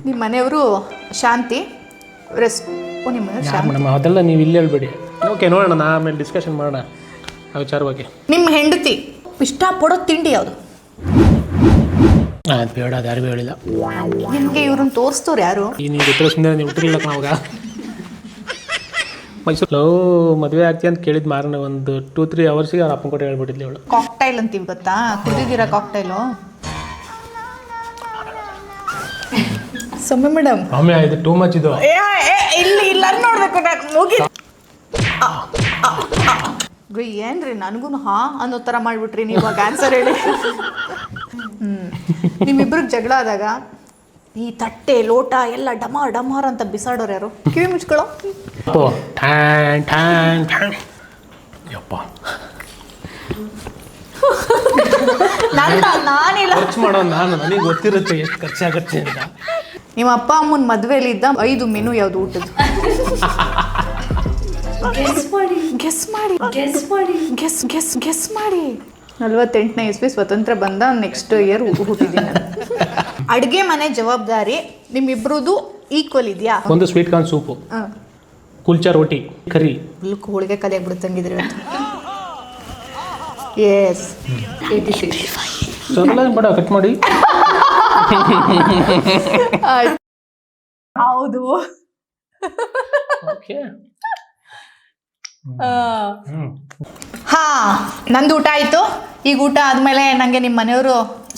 ನಿಮ್ಮ ಮನೆಯವರು ಶಾಂತಿ ನಿಮ್ಮ ಮನೆಯವರು ಶಾಂತಿ ಮೇಡಮ್ ಅದೆಲ್ಲ ನೀವು ಇಲ್ಲಿ ಹೇಳ್ಬೇಡಿ. ಓಕೆ ನೋಡೋಣ, ನಾ ಆಮೇಲೆ ಡಿಸ್ಕಷನ್ ಮಾಡೋಣ ಆ ವಿಚಾರವಾಗಿ. ನಿಮ್ಮ ಹೆಂಡತಿ ಇಷ್ಟಪಡೋ ತಿಂಡಿ ಯಾವುದು? ಅದು ಬೇಡ, ಅದು ಯಾರಿಗೂ ಹೇಳಿಲ್ಲ. ನಿಮಗೆ ಇವ್ರನ್ನ ತೋರಿಸ್ತವ್ರು ಯಾರು? ಈ ನೀವು ಗೊತ್ತಿರೋ ಸುಮ್ಮನೆ ನೀವು ಹುಟ್ಟಿರ್ಲಿಲ್ಲ ನಾವಾಗ ಮೈಸೂರು ಮದುವೆ ಆಗ್ತೀಯ ಅಂತ ಕೇಳಿದ್ ಮಾರನ ಒಂದು 2-3 ಅವರ್ಸಿಗೆ ಅವ್ರ ಅಪ್ಪನ ಕೊಟ್ಟು ಹೇಳ್ಬಿಟ್ಟಿದ್ಲಿ ಅವಳು. ಕಾಕ್ಟೈಲ್ ಅಂತೀವಿ ಗೊತ್ತಾ, ಕುಡಿದಿದ್ದೀರಾ ಕಾಕ್ಟೈಲು? ಸೊಮ್ಮೆ ಮೇಡಮ್ ಆಮೇಲೆ ಇದು ಟೂ ಮಚ್ ಇದು. ಇಲ್ಲಿ ಇಲ್ಲ ನೋಡ್ಬೇಕು ನಾನು ಮುಗಿ ಏನ್ರಿ ನನಗೂ ಹಾ ಅನ್ನೋ ಥರ ಮಾಡಿಬಿಟ್ರಿ ನೀವು ಆನ್ಸರ್ ಹೇಳಿ. ನಿಮ್ಮಿಬ್ರಿಗೆ ಜಗಳ ಆದಾಗ ಈ ತಟ್ಟೆ ಲೋಟ ಎಲ್ಲ ಡಮಾರ್ ಡಮಾರ್ ಅಂತ ಬಿಸಾಡೋರು ಯಾರು? ಕಿವಿ ಮುಚ್ಕೊಳ್ಳೋ. ಯಪ್ಪ ನಾನಿಲ್ಲ, ಖರ್ಚು ಮಾಡೋ ನಾನು, ನನಗೆ ಗೊತ್ತಿರುತ್ತೆ ಎಷ್ಟು ಖರ್ಚಾಗತ್ತೆ ಅಂತ. ನಿಮ್ಮ ಅಪ್ಪ ಅಮ್ಮನ ಮದುವೆಯಲ್ಲಿ ಇದ್ದ 5 ಮೆನು ಯಾವುದು ಊಟದ್ದು? ಗೆಸ್ ಮಾಡಿ 48ನೇ ಇಸ್ವಿ ಸ್ವತಂತ್ರ ಬಂದ ನೆಕ್ಸ್ಟ್ ಇಯರ್ ಹುಟ್ಟಿದ್ದೀನಿ ನಾನು. ಅಡುಗೆ ಮನೆ ಜವಾಬ್ದಾರಿ ನಿಮ್ಮಿಬ್ರದ್ದು ಈಕ್ವಲ್ ಇದೆಯಾ? ಒಂದು ಸ್ವೀಟ್ ಕಾರ್ನ್ ಸೂಪು, ಕುಲ್ಚಾ ರೋಟಿ, ಕರಿ, ಹೋಳಿಗೆ ಕಲಿಯಾಗಿ ಬಿಡುತ್ತಂಗಿದ್ರಿ ಎಸ್. 86 ಬೇಡ, ಕಟ್ ಮಾಡಿ. ಹೌದು. ಓಕೆ. ಹಾ, ನಂದು ಊಟ ಆಯಿತು. ಈಗ ಊಟ ಆದಮೇಲೆ ನನಗೆ ನಿಮ್ಮ ಮನೆಯವರು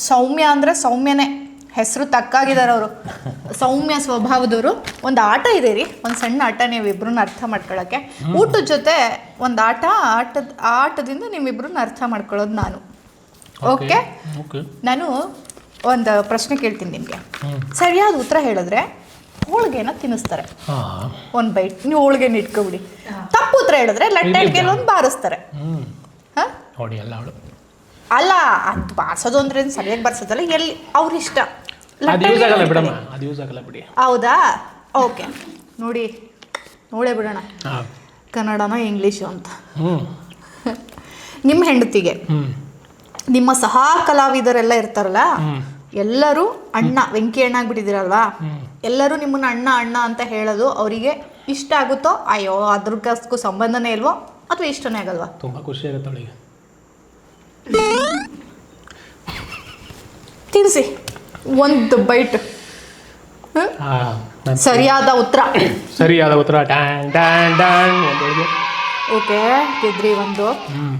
ಸೌಮ್ಯ ಅಂದರೆ ಸೌಮ್ಯನೇ, ಹೆಸರು ತಕ್ಕಾಗಿದ್ದಾರೆ ಅವರು, ಸೌಮ್ಯ ಸ್ವಭಾವದವರು. ಒಂದು ಆಟ ಇದೆ ರೀ, ಒಂದು ಸಣ್ಣ ಆಟ, ನೀವಿಬ್ರನ್ನ ಅರ್ಥ ಮಾಡ್ಕೊಳ್ಳೋಕ್ಕೆ. ಊಟದ ಜೊತೆ ಒಂದು ಆಟದಿಂದ ನಿಮ್ಮಿಬ್ರನ್ನ ಅರ್ಥ ಮಾಡ್ಕೊಳ್ಳೋದು ನಾನು. ಓಕೆ, ನಾನು ಒಂದು ಪ್ರಶ್ನೆ ಕೇಳ್ತೀನಿ ನಿಮಗೆ. ಸರಿಯಾದ ಉತ್ತರ ಹೇಳಿದ್ರೆ ಹೋಳಿಗೆನ ತಿನ್ನಿಸ್ತಾರೆ, ಒಂದು ಬೈಟ್. ನೀವು ಹೋಳಿಗೆನ ಇಟ್ಕೊಬಿಡಿ. ತಪ್ಪು ಉತ್ತರ ಹೇಳಿದ್ರೆ ಲಟ್ಟೆಗೆ ಒಂದು ಬಾರಿಸ್ತಾರೆ. ಅಲ್ಲ, ಅದು ಬಾರಿಸೋದು ಅಂದ್ರೆ ಸರಿಯಾಗಿ ಬಾರಿಸೋದಲ್ಲ, ಎಲ್ಲಿ ಅವ್ರ ಇಷ್ಟ. ಹೌದಾ? ಓಕೆ, ನೋಡೇ ಬಿಡೋಣ ಕನ್ನಡನ ಇಂಗ್ಲೀಷು ಅಂತ. ನಿಮ್ಮ ಹೆಂಡತಿಗೆ ನಿಮ್ಮ ಸಹ ಕಲಾವಿದರೆಲ್ಲ ಇರ್ತಾರಲ್ಲ, ಎಲ್ಲರೂ ಅಣ್ಣ, ವೆಂಕಿ ಅಣ್ಣ ಆಗ್ಬಿಟ್ಟಿದ್ದೀರಲ್ವಾ, ಎಲ್ಲರೂ ನಿಮ್ಮನ್ನ ಅಣ್ಣ ಅಣ್ಣ ಅಂತ ಹೇಳೋದು ಅವರಿಗೆ ಇಷ್ಟ ಆಗುತ್ತೋ? ಅಯ್ಯೋ ಅದ್ರಕ್ಕೂ ಸಂಬಂಧನೇ ಇಲ್ವೋ, ಅಥವಾ ಇಷ್ಟನೇ ಆಗಲ್ವಾ? ತುಂಬ ಖುಷಿ ಆಗುತ್ತೆ ಅವಳಿಗೆ. ತಿನ್ನಿಸಿ ಒಂದು ಬೈಟ್. ಸರಿಯಾದ ಉತ್ತರ ಓಕೆ, ಗೆದ್ರಿ ಒಂದು.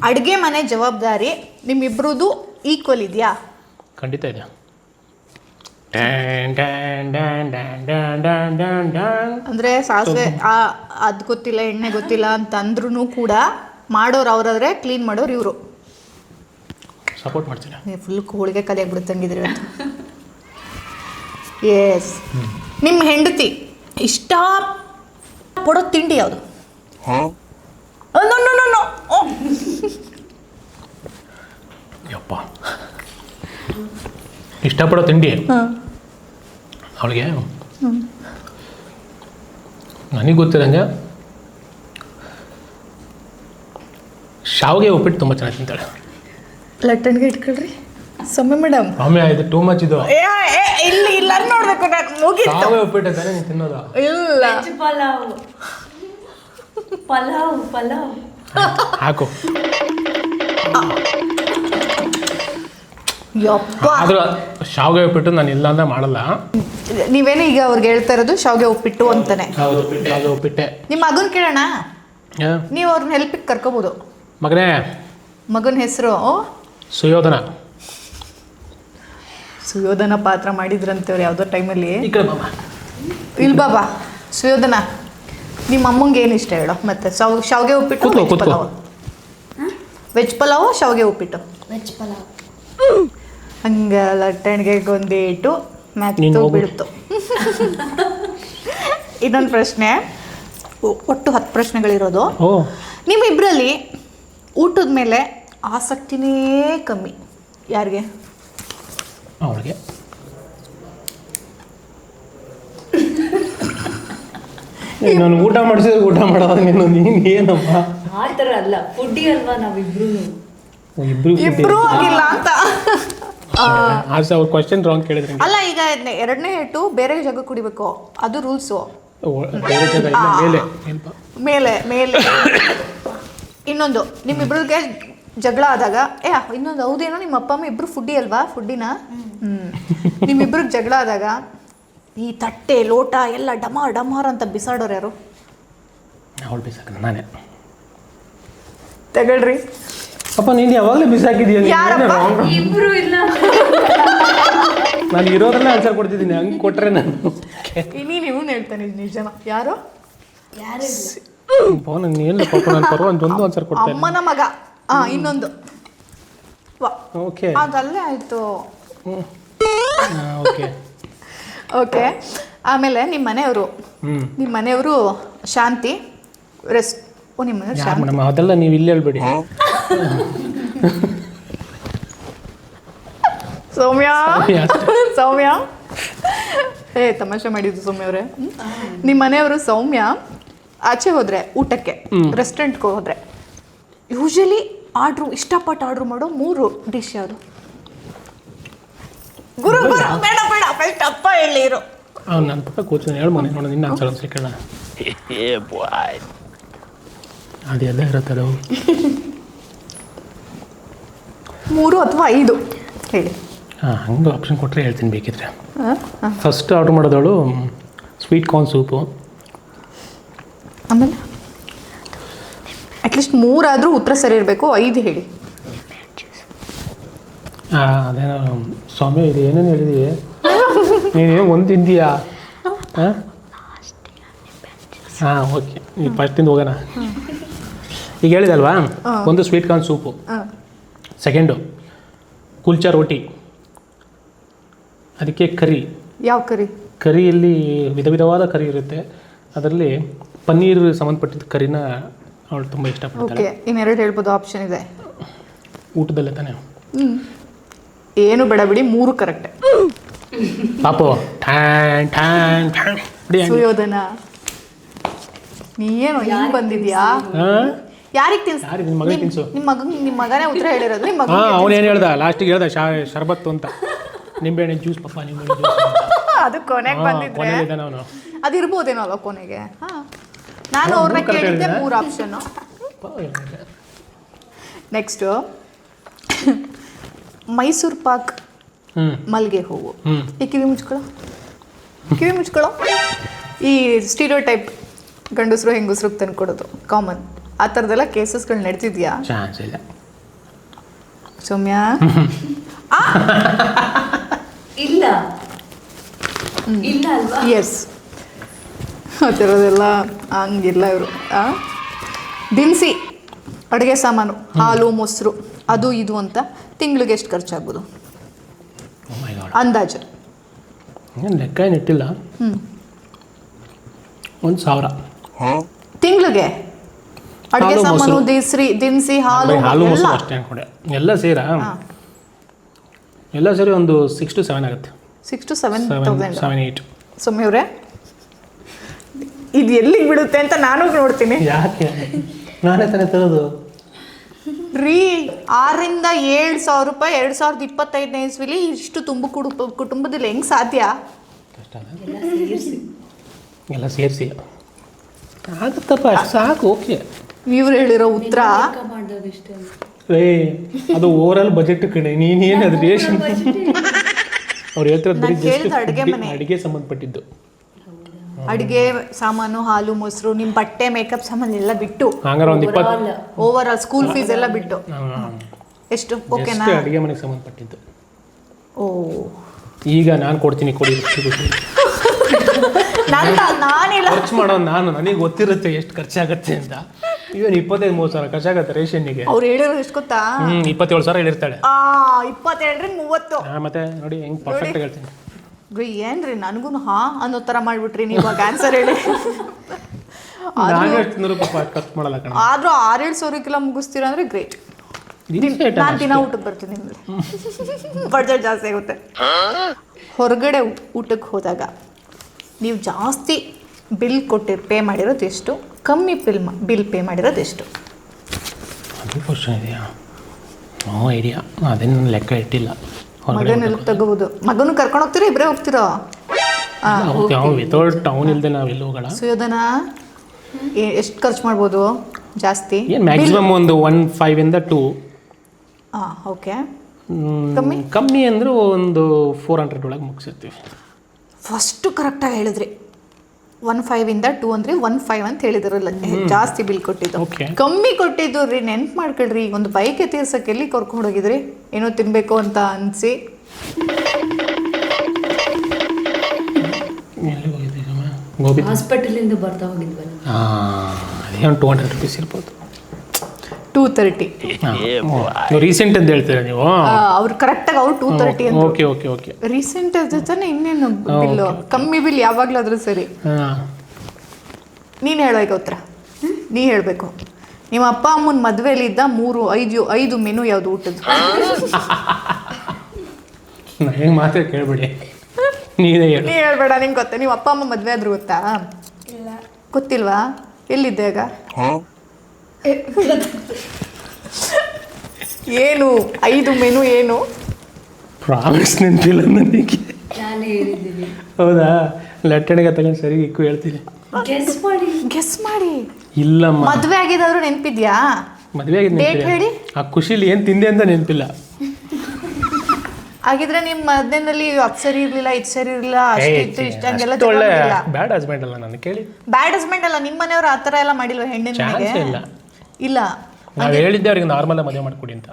ಅಡುಗೆ ಮನೆ ಜವಾಬ್ದಾರಿ ನಿಮ್ಮಿಬ್ರದ್ದು ಈಕ್ವಲ್ ಇದೆಯಾ? ಖಂಡಿತ ಇದೆ. ಅಂದರೆ ಸಾಸಿವೆ ಅದು ಗೊತ್ತಿಲ್ಲ, ಎಣ್ಣೆ ಗೊತ್ತಿಲ್ಲ ಅಂತಂದ್ರೂ ಕೂಡ ಮಾಡೋರು ಅವರಾದ್ರೆ ಕ್ಲೀನ್ ಮಾಡೋರು ಇವರು. ಸಪೋರ್ಟ್ ಮಾಡ್ತೀನಿ. ಫುಲ್ ಹೋಳಿಗೆ ಕಲಿಯಾಗಿ ಬಿಡುತ್ತಂಗಿದ್ರಿ ಇವತ್ತು. ಎಸ್. ನಿಮ್ಮ ಹೆಂಡತಿ ಇಷ್ಟ ಪಡೋ ತಿಂಡಿ ಯಾವುದು? ಯಪ್ಪ, ಇಷ್ಟಪಡೋ ತಿಂಡಿ ಅವಳಿಗೆ ನನಗೆ ಗೊತ್ತಿರಂಗೆ ಶಾವಿಗೆ ಉಪ್ಪಿಟ್ಟು ತುಂಬ ಚೆನ್ನಾಗಿ ತಿಂತಾಳೆ. ಲಟ್ಟಣಿಗೆ ಇಟ್ಕೊಳ್ರಿ ಸೊಮ್ಮೆ ಮೇಡಮ್. ಆಮೇಲೆ ಇದು ಟೂ ಮಚ್ ಇದು. ಇಲ್ಲಿ ಇಲ್ಲ ನೋಡ್ಬೇಕು ನಾನು ಮುಗಿತು. ಶಾವಿಗೆ ಉಪ್ಪಿಟ್ಟು ತಾನೇ ನೀನು ತಿನ್ನೋದು? ಇಲ್ಲ, ಪಲಾವ್ ಹಾಕು. ಯಪ್ಪ, ಆದ್ರೂ ಶಾವಿಗೆ ಉಪ್ಪಿಟ್ಟು ನಾನು ಇಲ್ಲ ಅಂದ್ರೆ ಮಾಡಲ್ಲ. ನೀವೇನು ಈಗ ಅವ್ರಿಗೆ ಹೇಳ್ತಾ ಇರೋದು ಶಾವಿಗೆ ಉಪ್ಪಿಟ್ಟು ಅಂತಾನೆ? ಹೌದು, ಉಪ್ಪಿಟ್ಟೆ. ನಿಮ್ಮ ಮಗನ ಕೇಳೋಣ, ನೀವು ಅವ್ರನ್ನ ಹೆಲ್ಪಿಗೆ ಕರ್ಕೋಬೋದು. ಮಗನೇ, ಮಗನ ಹೆಸರು ಸುಯೋಧನ ಪಾತ್ರ ಮಾಡಿದ್ರಂತೆ ಅವ್ರು ಯಾವುದೋ ಟೈಮಲ್ಲಿ. ಇಲ್ಲ ಬಾಬಾ, ಸುಯೋಧನ ನಿಮ್ಮ ಅಮ್ಮಂಗೆ ಏನು ಇಷ್ಟ ಹೇಳೋ? ಮತ್ತೆ ಶಾವಿಗೆ ಉಪ್ಪಿಟ್ಟು, ವೆಜ್ ಪಲಾವು, ಶಾವಿಗೆ ಉಪ್ಪಿಟ್ಟು? ವೆಜ್ ಪಲಾವ್. ಹಂಗೆ ಲಟ್ಟಣಿಗೆ ಗೊಂದೇಟು ಮ್ಯಾಥ್ತು ಬಿಡ್ತು. ಇನ್ನೊಂದು ಪ್ರಶ್ನೆ, ಒಟ್ಟು 10 ಪ್ರಶ್ನೆಗಳಿರೋದು. ನಿಮ್ಮಿಬ್ಬರಲ್ಲಿ ಊಟದ ಮೇಲೆ ಆಸಕ್ತಿನೇ ಕಮ್ಮಿ ಯಾರಿಗೆ? ಅವಳಿಗೆ. ನಾನು ಊಟ ಮಾಡಿಸಿದ್ರೆ ಊಟ ಮಾಡೋದು ನೀನು ಏನಮ್ಮ? ಆ ಥರ ಅಲ್ಲ, ಫುಡ್ಡಿ ಅಲ್ವಾ ನಾವಿಬ್ರು. ಇಬ್ರು ಆಗಿಲ್ಲ ಅಂತ. ಅವ್ರ ಕ್ವಶನ್ ರಾಂಗ್ ಕೇಳಿದ್ರಿ ಅಲ್ಲ ಈಗ ಎರಡನೇ ಹಿಟ್ಟು ಬೇರೆ ಜಾಗ ಕುಡಿಬೇಕು, ಅದು ರೂಲ್ಸು. ಬೇರೆ ಜಾಗ ಇಲ್ಲ, ಮೇಲೆ ಮೇಲೆ ಮೇಲೆ ಇನ್ನೊಂದು ನಿಮ್ಮಿಬ್ರಿಗೆ ಜಗಳ ಆದಾಗ ಇನ್ನೊಂದು ಹೌದೇನೋ, ನಿಮ್ಮ ಅಪ್ಪ ಅಮ್ಮ ಇಬ್ರು ಫುಡ್ಡಿ ಅಲ್ವಾ, ಫುಡ್ಡಿನ ನಿಮ್ಮಿಬ್ರಿಗೆ ಜಗಳ ಆದಾಗ ಈ ತಟ್ಟೆ ಲೋಟ ಎಲ್ಲ ಡಮಾರ್ ಡಮಾರ್ ಅಂತ ಬಿಸಾಡೋರು ಯಾರು? ಅವಳು ಬಿಸಾಕ ನಾನೇ. ತಗೊಳ್ರಿ. ಅಪ್ಪ ನೀನು ಯಾವಾಗಲೂ ಬಿಸಾಕಿದೀಯ. ಯಾರಪ್ಪ? ಇಬ್ರು ಇಲ್ಲ. ನಾನು ಇರೋದ್ರಲ್ಲೇ ಆನ್ಸರ್ ಕೊಡ್ತಿದ್ದೀನಿ, ಹಂಗೆ ಕೊಟ್ರೆ ನಾನು ನೀವು ಹೇಳ್ತಾನೆ ನಿಜನ. ಯಾರು? ಯಾರು ಇಲ್ಲ. ನಾನು ಏನು ಪಾಪ ನಾನು ಪರ್ವ ಒಂದು ಆನ್ಸರ್ ಕೊಡ್ತೇನೆ. ಅಮ್ಮನ ಮಗ. ಇನ್ನೊಂದು ಓಕೆ, ಅದಲ್ಲೇ ಆಯ್ತು. Okay okay. ಆಮೇಲೆ ನಿಮ್ಮ ಮನೆಯವರು ಶಾಂತಿ ರೆಸ್ಟ್. ನಿಮ್ಮ ಮನೆಯವರು ಶಾಂತಿ. ಮೇಡಮ್ ಅದೆಲ್ಲ ನೀವು ಇಲ್ಲಿ ಹೇಳ್ಬೇಡಿ. ಸೌಮ್ಯ ತಮಾಷೆ ಮಾಡಿದ್ದು ಸೌಮ್ಯ ಅವರೇ. ನಿಮ್ಮ ಮನೆಯವರು ಸೌಮ್ಯ ಆಚೆ ಹೋದ್ರೆ ಊಟಕ್ಕೆ, ರೆಸ್ಟೋರೆಂಟ್ಗೆ ಹೋದ್ರೆ ಯೂಶಲಿ ಇಷ್ಟಪಟ್ಟು ಆರ್ಡ್ರ್ ಮಾಡೋ 3 ಡಿಶ್ ಯಾವುದು? ಗುರು ಬೇಡ ಬೇಡ ಫಸ್ಟ್ ಅಪ್ಪ ಹೇಳಿ ಇರು. ನನ್ನ ಪಕ್ಕ ಕೂರ್ಚೊಂದು ಹೇಳು ಮನೆ ನೋಡೋಣ, ನಿನ್ನ ಆನ್ಸರ್ ಒಂದು ಕೇಳ. ಅದೆಲ್ಲ ಇರುತ್ತಲ್ಲ 3 ಅಥವಾ 5 ಹೇಳಿ. ಹಂಗೆ ಆಪ್ಷನ್ ಕೊಟ್ಟರೆ ಹೇಳ್ತೀನಿ ಬೇಕಿದ್ರೆ. ಫಸ್ಟ್ ಆರ್ಡ್ರ್ ಮಾಡೋದವಳು ಸ್ವೀಟ್ ಕಾರ್ನ್ ಸೂಪು. ಆಮೇಲೆ ಅಟ್ಲೀಸ್ಟ್ 3 ಆದರೂ ಉತ್ತರ ಸರಿ ಇರಬೇಕು. 5 ಹೇಳಿ. ಅದೇನೋ ಸ್ವಾಮಿ ಇದು ಏನೇನು ಹೇಳಿದೀವಿ ನೀನೇನು ಒಂದು ತಿಂದೀಯಾ? ಓಕೆ, ಈಗ ಫಸ್ಟಿಂದ ಹೋಗೋಣ. ಈಗ ಹೇಳಿದಲ್ವಾ, ಒಂದು sweet corn soup, second kulcha ರೋಟಿ, ಅದಕ್ಕೆ ಕರಿ. ಯಾವ ಕರಿ? ಕರಿಯಲ್ಲಿ ವಿಧ ವಿಧವಾದ ಕರಿ ಇರುತ್ತೆ, ಅದರಲ್ಲಿ ಪನ್ನೀರ್ ಸಂಬಂಧಪಟ್ಟಿದ್ದ ಕರಿನ ಅವಳು ತುಂಬ ಇಷ್ಟಪಡ್ತಾಳೆ. ಓಕೆ, ಇನ್ನೆರಡು ಹೇಳ್ಬೋದು, ಆಪ್ಷನ್ ಇದೆ. ಊಟದಲ್ಲೇ ತಾನೆ? ಏನು ಬೇಡ ಬಿಡಿ, 3 ಕರೆಕ್ಟ್. ಪಾಪು ಸುಯೋಧನ ನೀನು ಹಿಂಗೆ ಬಂದಿದ್ಯಾ? ಯಾರಿಗೆ ತಿನ್ಸು? ನಿಮ್ಮ ಮಗನೇ ಉತ್ತರ ಹೇಳಿರೋದು. ನಿಮ್ಮ ಮಗ ಅವನೇನು ಹೇಳ್ದ ಲಾಸ್ಟಿಗೆ ಹೇಳ್ದ ಶರ್ಬತ್ತು ಅಂತ, ನಿಂಬೆಹಣ್ಣೆ ಜ್ಯೂಸ್. ಪಾಪ ನಿಂಬೆಹಣ್ಣೆ ಜ್ಯೂಸ್ ಅದು ಕೊನೆಗೆ ಬಂದಿದ್ರೆ ಅವನು ಅದು ಇರ್ಬೋದೇನೋ ಅಲ್ವ ಕೊನೆಗೆ. ನಾನು ಅವ್ರನ್ನ ಕೇಳಿದ್ದೆ 3 ಆಪ್ಷನ್. ನೆಕ್ಸ್ಟು ಮೈಸೂರು ಪಾಕ್, ಮಲ್ಲಿಗೆ ಹೂವು. ಈ ಕಿವಿ ಮುಚ್ಕೊಳ್ಳೋ ಈ ಸ್ಟೀರಿಯೋ ಟೈಪ್ ಗಂಡಸರು ಹೆಂಗಸರು ತಂದು ಕೊಡೋದು ಕಾಮನ್. ಆ ಥರದ್ದೆಲ್ಲ ಕೇಸಸ್ಗಳು ನಡೀತಿದ್ಯಾ? ಚಾನ್ಸ್ ಇಲ್ಲ ಸೌಮ್ಯ. ಇಲ್ಲ ಇಲ್ಲ ಅಲ್ವಾ? ಎಸ್, ಆ ಥರದ್ದೆಲ್ಲ ಹಂಗಿಲ್ಲ ಇವರು. ದಿನಸಿ ಅಡುಗೆ ಸಾಮಾನು, ಹಾಲು ಮೊಸರು ಅದು ಇದು ಅಂತ ತಿಂಗಳಿಗೆ ಎಷ್ಟು ಖರ್ಚಾಗ್ಬೋದು ಅಂದಾಜು? ಲೆಕ್ಕ ಏನು ಇಟ್ಟಿಲ್ಲ, 1,000 ತಿಂಗಳಿಗೆ. ಅಡುಗೆ ಸಾಮಾನು, ದಿನಸಿ, ಹಾಲು ಮೊಸರು ಅಷ್ಟೇ ಅನ್ಕೊಂಡೆ. ಎಲ್ಲ ಸೇರಿ ಒಂದು 6 to 7 ಆಗುತ್ತೆ. 6 to 7,000. 7-8. ಸೌಮ್ಯವ್ರೆ, ಇದು ಎಲ್ಲಿಗೆ ಬಿಡುತ್ತೆ ಅಂತ ನಾನು ನೋಡ್ತೀನಿ. ಯಾಕೆ ನಾನೇ ತಾನೇ ತರೋದು ರೀ? 6,000 to 7,000 ರೂಪಾಯಿ 2025ನೇ ಇಸ್ವಿಲಿ ಇಷ್ಟು ಕುಟುಂಬದಲ್ಲಿ ಹೆಂಗೆ ಸಾಧ್ಯ? ಕಷ್ಟ ಎಲ್ಲ ಸೇರಿಸಿ ಆಗುತ್ತಪ್ಪ, ಸಾಕು. ಓಕೆ, ಇವ್ರು ಹೇಳಿರೋ ಉತ್ತರ ಅದು ಓವರಾಲ್ ಬಜೆಟ್ ಕಡೆ. ನೀನೇನು ಅದು ರೇಷನ್ ಅವ್ರು ಹೇಳ್ತಿರೋದು ಅಡುಗೆ ಸಂಬಂಧಪಟ್ಟಿದ್ದು. ಅಡುಗೆ ಸಾಮಾನು, ಹಾಲು ಮೊಸರು, ನಿಮ್ಮ ಬಟ್ಟೆ ಮೇಕಪ್ ಸಾಮಾನು ಎಲ್ಲ ಬಿಟ್ಟು ಹಂಗಾರೆ ಒಂದು 20 ಓವರ್ ಆಲ್ ಸ್ಕೂಲ್ ಫೀಸ್ ಎಲ್ಲ ಬಿಟ್ಟು ಎಷ್ಟು? ಓಕೆನಾ? ಅಡುಗೆ ಮನೆಗೆ ಸಂಬಂಧಪಟ್ಟಿದ್ದು. ಓ, ಈಗ ನಾನು ಕೊಡ್ತೀನಿ, ಕೊಡಿ. ಖರ್ಚು ಮಾಡೋ ನನಗೆ ಗೊತ್ತಿರುತ್ತೆ ಎಷ್ಟು ಖರ್ಚಾಗತ್ತೆ ಅಂತ. ಇವನ್ 25-30 ಖರ್ಚಾಗತ್ತೆ ರೇಷನ್ನಿಗೆ. ಅವ್ರು ಹೇಳಿರೋ ಎಷ್ಟು ಗೊತ್ತಾ? 27,000 ಹೇಳಿರ್ತಾಳೆ. 27-30. ಮತ್ತೆ ನೋಡಿ ಹೆಂಗ್ ಪರ್ಫೆಕ್ಟ್ ಹೇಳ್ತೀನಿ. ಏನ್ರಿ ನನಗೂ ಅನ್ನೋ ಥರ ಮಾಡ್ಬಿಟ್ರಿ ನೀವು ಆನ್ಸರ್ ಹೇಳಿ. ಖರ್ಚು ಮಾಡಲ್ಲ ಕಣ. ಆದ್ರೂ 6,000-7,000 ಮುಗಿಸ್ತೀರಾ ಅಂದ್ರೆ ಗ್ರೇಟ್. ನಾನು ದಿನ ಊಟಕ್ಕೆ ಬರ್ತೀನಿ, ನಿಮ್ಮಲ್ಲಿ ಬಡ್ಜೆಟ್ ಜಾಸ್ತಿ ಆಗುತ್ತೆ. ಹೊರಗಡೆ ಊಟಕ್ಕೆ ಹೋದಾಗ ನೀವು ಜಾಸ್ತಿ ಬಿಲ್ ಪೇ ಮಾಡಿರೋದು ಎಷ್ಟು? ಕಮ್ಮಿ ಬಿಲ್ ಪೇ ಮಾಡಿರೋದು ಎಷ್ಟು? ಅದು ಕ್ವಶನ್ ಇದೆಯಾ? ನೋ ಐಡಿಯಾ, ಅದೇನು ಲೆಕ್ಕ ಇಟ್ಟಿಲ್ಲ. ಮಗನೆಲ್ಲ ತಗೋಬೋದು. ಮಗನು ಕರ್ಕೊಂಡು ಹೋಗ್ತೀರಾ, ಇಬ್ಬರೇ ಹೋಗ್ತಿರೋ? ವಿತೌಟ್ ಟೌನ್ ಇಲ್ಲದೆ ನಾವು ಎಲ್ಲಿ ಹೋಗೋಣ. ಸುಯೋಧನ ಎಷ್ಟು ಖರ್ಚು ಮಾಡ್ಬೋದು ಜಾಸ್ತಿ? ಏನು ಮ್ಯಾಕ್ಸಿಮಮ್ ಒಂದು 1.5 to 2. ಓಕೆ. ಕಮ್ಮಿ ಅಂದ್ರೆ ಒಂದು 400 ಒಳಗೆ ಮುಗಿಸಿರ್ತೀವಿ. ಫಸ್ಟು ಕರೆಕ್ಟಾಗಿ ಹೇಳಿದ್ರಿ. 1.5 to 2 ಅಂದರೆ 1.5 ಅಂತ ಹೇಳಿದ್ರಲ್ಲ, ಜಾಸ್ತಿ ಬಿಲ್ ಕೊಟ್ಟಿದ್ದು. ಕಮ್ಮಿ ಕೊಟ್ಟಿದ್ದು ರೀ, ನೆನ್ಪು ಮಾಡ್ಕೊಳ್ರಿ. ಈಗ ಒಂದು ಬೈಕ್ ತೀರ್ಸಕ್ಕೆ ಎಲ್ಲಿ ಕರ್ಕೊಂಡು ಹೋಗಿದ್ರಿ? ಏನೋ ತಿನ್ಬೇಕು ಅಂತ ಅನಿಸಿ. ಗೋಬಿ ಹಾಸ್ಪಿಟಲಿಂದ ಬರ್ತಾ ಹೋಗಿದ್ವಲ್ಲ, ಅದೇ ಒಂದು 200 ರೂಪೀಸ್ ಇರ್ಬೋದು. 230. ರೀಸೆಂಟ್ ಅಂತ ಹೇಳ್ತೀರಾ ನೀವು? ಅವ್ರು ಕರೆಕ್ಟಾಗಿ ಅವ್ರು 230 ಅಂತ. Okay okay okay. ರೀಸೆಂಟ್ ತಾನೆ, ಇನ್ನೇನು ಬಿಲ್ಲು? ಕಮ್ಮಿ ಬಿಲ್ ಯಾವಾಗಲಾದ್ರೂ ಸರಿ. ನೀನು ಹೇಳೋ ಈಗ ಉತ್ತರ. ನೀ ಹೇಳಬೇಕು. ನಿಮ್ಮ ಅಪ್ಪ ಅಮ್ಮನ ಮದುವೆಯಲ್ಲಿದ್ದ 5 ಮೆನು ಯಾವುದು ಊಟದ್ದು? ನನಗೆ ಮಾತ್ರ ಕೇಳಬೇಡಿ, ನೀನೇ ಹೇಳು. ನೀ ಹೇಳ್ಬೇಡ, ನಿಂಗೆ ಗೊತ್ತಾ? ನಿಮ್ಮ ಅಪ್ಪ ಅಮ್ಮ ಮದುವೆ ಆದ್ರೂ ಗೊತ್ತಾ? ಗೊತ್ತಿಲ್ವಾ? ಎಲ್ಲಿದ್ದೆ ಈಗ? ಏನು 5 ಮೆನು ಏನು? ಪ್ರಾಮಿಸ್ ನೆನಪಿಲ್ಲ ನನಗೆ. ನಾನೇ ಹೇಳಿದ್ದೀನಿ. ಹೌದಾ? ಲಟ್ಟಣಿಗೆ ತಗೊಂಡು ಸರಿ ಇಕ್ಕು ಹೇಳ್ತೀನಿ. ಗೆಸ್ ಮಾಡಿ. ಇಲ್ಲಮ್ಮ, ಮದುವೆ ಆಗಿದ್ದಾದ್ರೂ ನೆನಪಿದ್ಯಾ? ಮದುವೆ ಆಗಿದ್ದು ಡೇಟ್ ಹೇಳಿ. ಆ ಖುಷಿಲಿ ಏನು ತಿಂದೆ ಅಂತ ನೆನಪಿಲ್ಲ. ಹಾಗಿದ್ರೆ ನಿಮ್ಮ ಮದ್ವೆನಲ್ಲಿ ಅದು ಸರಿ ಇರಲಿಲ್ಲ, ಇದು ಸರಿ ಇರಲಿಲ್ಲ, ಅಷ್ಟಿತ್ತು ಇಷ್ಟ ಹಂಗೆಲ್ಲ ಒಳ್ಳೆ ಬ್ಯಾಡ್ ಹಸ್ಬೆಂಡ್ ಅಲ್ಲ ನಾನು ಕೇಳಿ. ಬ್ಯಾಡ್ ಹಸ್ಬೆಂಡ್ ಅಲ್ಲ, ನಿಮ್ಮ ಮನೆಯವರು ಆ ಥರ ಎಲ್ಲ ಮಾಡಿಲ್ವ ಹೆಣ್ಣಿನ ಮನೆಗೆ? ಇಲ್ಲ ಇಲ್ಲ. ನಾವು ಹೇಳಿದ್ದೆ ಅವ್ರಿಗೆ ನಾರ್ಮಲ್ ಮದುವೆ ಮಾಡ್ಕೊಡಿ ಅಂತ.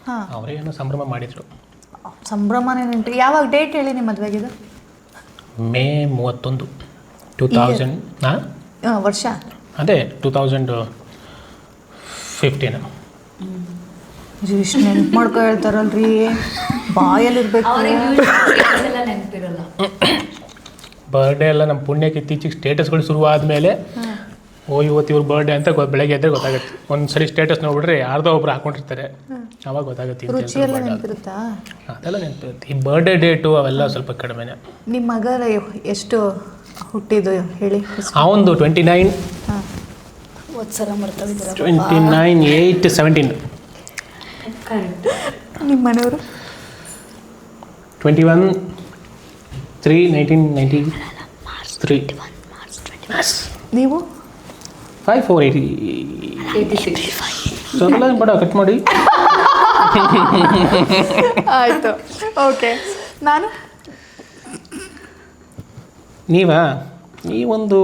ಹಾಂ, ಅವರೇ ಏನೋ ಸಂಭ್ರಮ ಮಾಡಿದ್ರು. ಸಂಭ್ರಮನೇ ನೆಂಟ್ರಿ. ಯಾವಾಗ ಡೇಟ್ ಹೇಳಿ ನಿಮ್ಮ ಮದುವೆಗಿದು? May 31, 2000. ವರ್ಷ ಅದೇ 2015. ಇಷ್ಟು ನೆನ್ಪು ಮಾಡ್ಕೊ ಹೇಳ್ತಾರಲ್ರಿ, ಬಾಯಲ್ಲಿರ್ಬೇಕು. ನೆನಪಿರಲ್ಲ. ಬರ್ಡೇ ಎಲ್ಲ ನಮ್ಮ ಪುಣ್ಯಕ್ಕೆ ಇತ್ತೀಚೆಗೆ ಸ್ಟೇಟಸ್ಗಳು ಶುರು ಆದಮೇಲೆ ಇವತ್ತು ಇವ್ರ ಬರ್ಡೇ ಅಂತ ಬೆಳಗ್ಗೆ ಎದ್ದರೆ ಗೊತ್ತಾಗುತ್ತೆ. ಒಂದ್ಸರಿ ಸ್ಟೇಟಸ್ ನೋಡ್ಬಿಟ್ರೆ ಯಾರ್ದೋ ಒಬ್ರು ಹಾಕೊಂಡಿರ್ತಾರೆ, ಅವಾಗ ಗೊತ್ತಾಗುತ್ತೆ. ರುಚಿಯೆಲ್ಲ ನೆನಪಿರುತ್ತಾ? ಅದೆಲ್ಲ ನೆನಪಿರುತ್ತೆ. ಈ ಬರ್ಡೇ ಡೇಟು ಅವೆಲ್ಲ ಸ್ವಲ್ಪ ಕಡಿಮೆನೆ. ನಿಮ್ಮ ಮಗ ಎಷ್ಟು ಹುಟ್ಟಿದ್ದು ಹೇಳಿ? ಆ ಒಂದು 29. ಹಾಂ, 29/8/17. ನಿಮ್ಮ ಮನೆಯವರು 21/3/1993. ನೀವು 5/4/86. ಸ್ವಲ್ಪ ಬೇಡ, ಕಟ್ ಮಾಡಿ. ಆಯಿತು, ಓಕೆ. ನಾನು ನೀವೊಂದು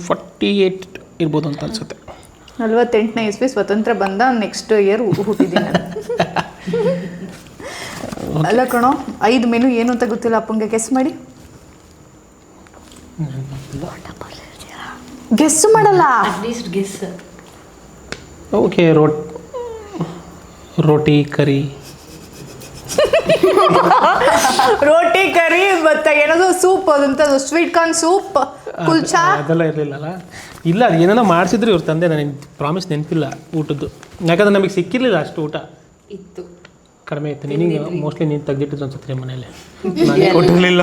48 ಇರ್ಬೋದು ಅಂತ ಅನ್ಸುತ್ತೆ. 48ನೇ ಇಸ್ವಿ ಸ್ವತಂತ್ರ ಬಂದ ನೆಕ್ಸ್ಟ್ ಇಯರ್ ಹುಟ್ಟಿದ್ದೀನಿ. ಅಲ್ಲ ಕಣೋ, 5 ಮೆನು ಏನು ಅಂತ ಗೊತ್ತಿಲ್ಲ ಅಪ್ಪಂಗೆ. ಗೆಸ್ ಮಾಡಿ. ಗೆಸ್ ಮಾಡಲ್ಲ, ಅಟ್ಲೀಸ್ಟ್ ಗೆಸ್. ಓಕೆ, ರೋಟಿ ಕರಿ. ರೋಟಿ ಕರಿ ಮತ್ತೆ ಏನದು ಸೂಪ್, ಅದಂತದ್ದು ಸ್ವೀಟ್ ಕಾರ್ನ್ ಸೂಪ್, ಕುಲ್ಚಾ ಅದೆಲ್ಲ ಇರಲಿಲ್ಲಲ್ಲ. ಇಲ್ಲ, ಅದು ಏನೇನೋ ಮಾಡಿಸಿದ್ರು ಇವ್ರ ತಂದೆ. ನನಗೆ ಪ್ರಾಮಿಸ್ ನೆನಪಿಲ್ಲ ಊಟದ್ದು, ಯಾಕಂದ್ರೆ ನಮಗೆ ಸಿಕ್ಕಿರಲಿಲ್ಲ ಅಷ್ಟು ಊಟ. ಇತ್ತು, ಕಡಿಮೆ ಇತ್ತು. ನಿನಗೆ ಮೋಸ್ಟ್ಲಿ ನೀನು ತೆಗ್ದಿಟ್ಟಿದ್ದು ಅನ್ಸುತ್ತೆ ಮನೇಲಿ, ನನಗೆ ಕೊಟ್ಟಿರಲಿಲ್ಲ.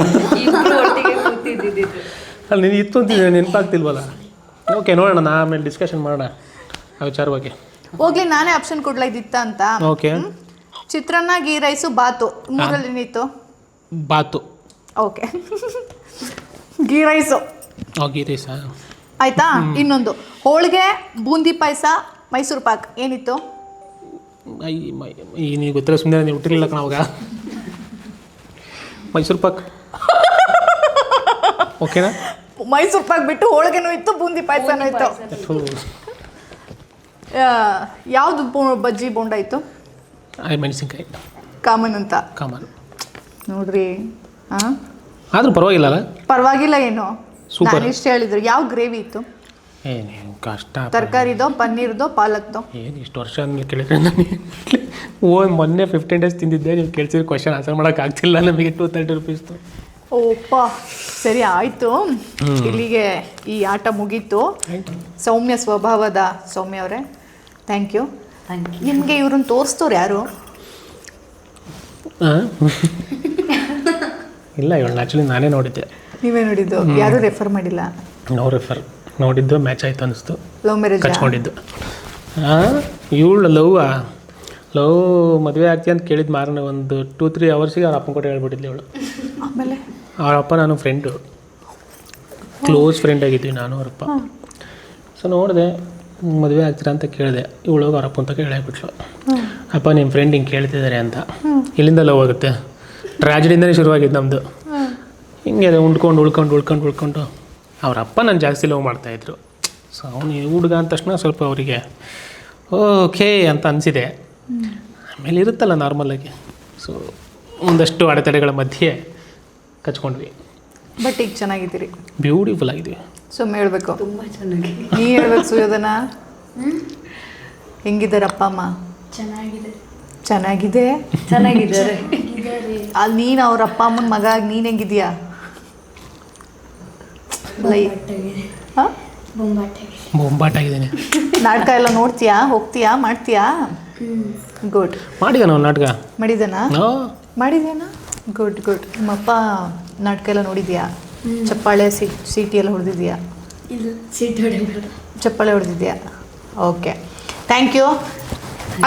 ಅಲ್ಲಿ ನೀನು ಇತ್ತು ಅಂತಿದ್ದೆ, ನೆನಪಾಗ್ತಿಲ್ವಲ್ಲ. ಓಕೆ, ನೋಡೋಣ, ನಾ ಆಮೇಲೆ ಡಿಸ್ಕಷನ್ ಮಾಡೋಣ ಆ ವಿಚಾರವಾಗಿ. ಹೋಗ್ಲಿ, ನಾನೇ ಆಪ್ಷನ್ ಕೊಡ್ಲಾ ಇದಿತ್ತ ಅಂತ. ಓಕೆ. ಚಿತ್ರಾನ್ನ, ಗೀ ರೈಸು, ಬಾತು, ಮೂರಲ್ಲಿ ಏನಿತ್ತು? ಬಾತು. Okay, ghee rice. ಗೀ ರೈಸಾ? ಆಯ್ತಾ. ಇನ್ನೊಂದು ಹೋಳಿಗೆ, ಬೂಂದಿ ಪಾಯಸ, ಮೈಸೂರು ಪಾಕ್. ಏನಿತ್ತು? ನೀವು ಗೊತ್ತಿಲ್ಲ, ಸುಮ್ಮನೆ ನೀವು ಹುಟ್ಟಿರಲಿಲ್ಲ ಕಣ ಅವಾಗ. ಮೈಸೂರು ಪಾಕ್. ಓಕೆನಾ? ಮೈಸೂರು ಪಾಕ್ ಬಿಟ್ಟು ಹೋಳಿಗೆನೂ ಇತ್ತು, ಬೂಂದಿ ಪಾಯಸನೂ ಇತ್ತು. ಯಾವುದು ಬಜ್ಜಿ ಬೋಂಡ ಇತ್ತು? ಮೆಣಸಿನ್ಕಾಯಿ ಕಾಮನ್ ಅಂತ. ಕಾಮನ್ ನೋಡ್ರಿ. ಹಾಂ, ಆದರೂ ಪರವಾಗಿಲ್ಲ ಅಲ್ಲ? ಪರವಾಗಿಲ್ಲ. ಏನು ಸೂಪರ್. ನಾನು ಇಷ್ಟು ಹೇಳಿದ್ರು. ಯಾವ ಗ್ರೇವಿ ಇತ್ತು? ಏನು ಕಷ್ಟ. ತರಕಾರಿದೋ, ಪನ್ನೀರ್ದೋ, ಪಾಲಕ್ದೋ? ಏನು ಇಷ್ಟು ವರ್ಷ ಆದಮೇಲೆ ಕೇಳಿದ್ರೆ ನನಗೆ ಮೊನ್ನೆ 15 days ತಿಂದಿದ್ದೆ. ನೀವು ಕೇಳ್ಸಿದ್ರೆ ಕ್ವಶನ್ ಆನ್ಸರ್ ಮಾಡೋಕ್ಕಾಗ್ತಿಲ್ಲ ನಮಗೆ. 230 ರೂಪೀಸ್ತು. ಓಪ್ಪ, ಸರಿ ಆಯಿತು. ಇಲ್ಲಿಗೆ ಈ ಆಟ ಮುಗೀತು. ಸೌಮ್ಯ ಸ್ವಭಾವದ ಸೌಮ್ಯ ಅವರೇ, ಥ್ಯಾಂಕ್ ಯು. ನಿಮಗೆ ಇವ್ರನ್ನ ತೋರಿಸ್ತವ್ರು ಯಾರು? ಇಲ್ಲ, ಇವಳು ಆ್ಯಕ್ಚುಲಿ ನಾನೇ ನೋಡಿದ್ದೆ. ನೀವೇ ನೋಡಿದ್ದು? ಯಾರೂ ರೆಫರ್ ಮಾಡಿಲ್ಲ? No refer. ನೋಡಿದ್ದು ಮ್ಯಾಚ್ ಆಯಿತು ಅನ್ನಿಸ್ತು. ಲವ್ ಮ್ಯಾರೇಜ್ ಕಚ್ಕೊಂಡಿದ್ದು. ಇವಳು ಲವ್ ಲವ್ ಮದುವೆ ಆಗ್ತೀಯ ಅಂತ ಕೇಳಿದ ಮಾರನ ಒಂದು 2-3 ಅವರ್ಸಿಗೆ ಅವ್ರ ಅಪ್ಪನ ಕೊಟ್ಟು ಹೇಳ್ಬಿಟ್ಟಿದ್ಲಿ ಅವಳು. ಆಮೇಲೆ ಅವ್ರ ಅಪ್ಪ ನಾನು ಫ್ರೆಂಡು, ಕ್ಲೋಸ್ ಫ್ರೆಂಡ್ ಆಗಿದ್ವಿ ನಾನು ಅವರಪ್ಪ. ಸೊ ನೋಡಿದೆ ಮದುವೆ ಆಗ್ತೀರಾ ಅಂತ ಕೇಳಿದೆ. ಇವಳೋಗಿ ಅವ್ರ ಅಪ್ಪ ಅಂತ ಕೇಳಿಬಿಟ್ಲು, ಅಪ್ಪ ನಿಮ್ಮ ಫ್ರೆಂಡ್ ಹಿಂಗೆ ಕೇಳ್ತಿದ್ದಾರೆ ಅಂತ. ಇಲ್ಲಿಂದ ಲವ್ ಆಗುತ್ತೆ, ಟ್ರಾಜಿಡಿಂದನೇ ಶುರುವಾಗಿದ್ದು ನಮ್ಮದು. ಹಿಂಗೆ ಉಳ್ಕೊಂಡು ಅವ್ರ ಅಪ್ಪ ನಾನು ಜಾಸ್ತಿ ಲವ್ ಮಾಡ್ತಾಯಿದ್ರು. ಸೊ ಅವನು ಹುಡುಗ ಅಂದ ತಕ್ಷಣ ಸ್ವಲ್ಪ ಅವರಿಗೆ ಓಕೆ ಅಂತ ಅನಿಸಿದೆ. ಆಮೇಲೆ ಇರುತ್ತಲ್ಲ ನಾರ್ಮಲಾಗಿ. ಸೊ ಒಂದಷ್ಟು ಅಡೆತಡೆಗಳ ಮಧ್ಯೆ ಕಚ್ಕೊಂಡ್ವಿ. ಬಟ್ ಈಗ ಚೆನ್ನಾಗಿದ್ದೀರಿ, ಬ್ಯೂಟಿಫುಲ್ ಆಗಿದ್ವಿ. ಸುಮ್ಮನೆ ಹೇಳ್ಬೇಕು, ತುಂಬ ಚೆನ್ನಾಗಿ. ನೀ ಹೇಳ್ಬೇಕು ಸುಯೋಧನ. ಹೆಂಗಿದ್ದಾರೆ ಅಪ್ಪ ಅಮ್ಮ? ಚೆನ್ನಾಗಿದೆ. ಚೆನ್ನಾಗಿದ್ದಾರೆ. ಅಲ್ಲಿ ನೀನು ಅವ್ರ ಅಪ್ಪ ಅಮ್ಮನ ಮಗ ಆಗಿ ನೀನು ಹೆಂಗಿದ್ಯಾ? ಹಾಂ, ಬೊಂಬಾಟಾಗಿದ್ದೀನಿ. ನಾಟಕ ಎಲ್ಲ ನೋಡ್ತೀಯಾ, ಹೋಗ್ತೀಯಾ, ಮಾಡ್ತೀಯಾ? ಗುಡ್. ಮಾಡಿದ ನಾವು ನಾಟಕ ಮಾಡಿದ್ಯಾನ? ಗುಡ್. ನಿಮ್ಮಪ್ಪ ನಾಟಕ ಎಲ್ಲ ನೋಡಿದ್ಯಾ? ಚಪ್ಪಾಳೆ ಸೀಟಿ ಎಲ್ಲ ಹೊಡೆದಿದ್ಯಾ? ಚಪ್ಪಾಳೆ ಹೊಡೆದಿದ್ಯಾ? Okay, thank you.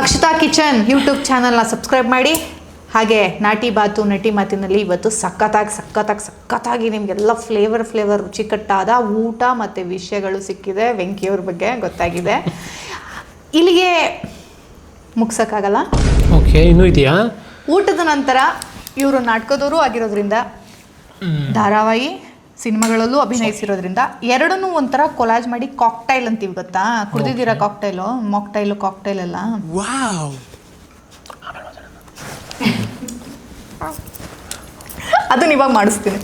Akshata kitchen YouTube ಚಾನಲ್ನ ಸಬ್ಸ್ಕ್ರೈಬ್ ಮಾಡಿ. ಹಾಗೆ ನಾಟಿ ಬಾತು ನಟಿ ಮಾತಿನಲ್ಲಿ ಇವತ್ತು ಸಖತ್ತಾಗಿ ನಿಮಗೆಲ್ಲ ಫ್ಲೇವರ್ ರುಚಿಕಟ್ಟಾದ ಊಟ ಮತ್ತು ವಿಷಯಗಳು ಸಿಕ್ಕಿದೆ. ವೆಂಕಿಯವ್ರ ಬಗ್ಗೆ ಗೊತ್ತಾಗಿದೆ. ಇಲ್ಲಿಗೆ ಮುಗ್ಸೋಕ್ಕಾಗಲ್ಲ. ಓಕೆ, ಇನ್ನೂ ಇದೆಯಾ? ಊಟದ ನಂತರ ಇವರು ನಾಟಕದವರು ಆಗಿರೋದ್ರಿಂದ, ಧಾರಾವಾಹಿ ಸಿನಿಮಾಗಳಲ್ಲೂ ಅಭಿನಯಿಸಿರೋದ್ರಿಂದ ಎರಡನ್ನೂ ಒಂಥರ ಕೊಲಾಜ್ ಮಾಡಿ ಕಾಕ್ಟೈಲ್ ಅಂತೀವಿ, ಗೊತ್ತಾ? ಕುಡಿದಿದ್ದೀರಾ ಕಾಕ್ಟೈಲು? ಕಾಕ್ಟೈಲ್ ಎಲ್ಲ ಅದನ್ನ ಇವಾಗ ಮಾಡಿಸ್ತೀನಿ.